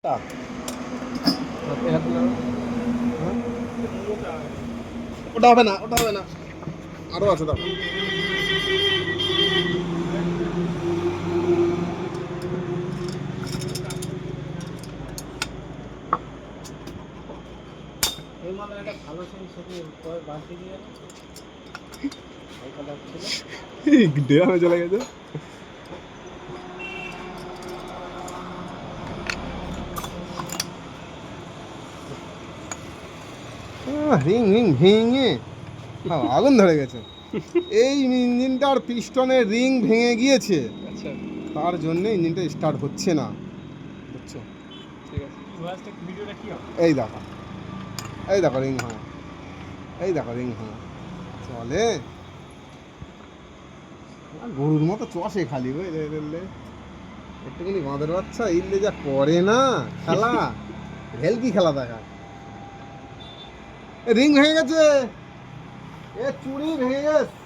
ওটা হবে না, ওটা হবে না, আরো আছে দাও। ডেরামে চলে গেছে। রিং রিং ভেঙে আগুন ধরে গেছে। এই ইঞ্জিনটার পিস্টনের রিং ভেঙে গিয়েছে, আচ্ছা তার জন্য ইঞ্জিনটা স্টার্ট হচ্ছে না, বুঝছো? ঠিক আছে ভিডিওটা কি হবে? এই দেখো, এই দেখো রিং ভাঙা, এই দেখো রিং ভাঙা চলে। গরুর মতো চষে খালি বুঝলে, একটুখানি বাঁদর বাচ্চা ইল্লে যা করে না খেলা, ভেলকি খেলা দেখা। রিং ভেঙে গেছে, এ চুড়ি ভেঙে গেছে।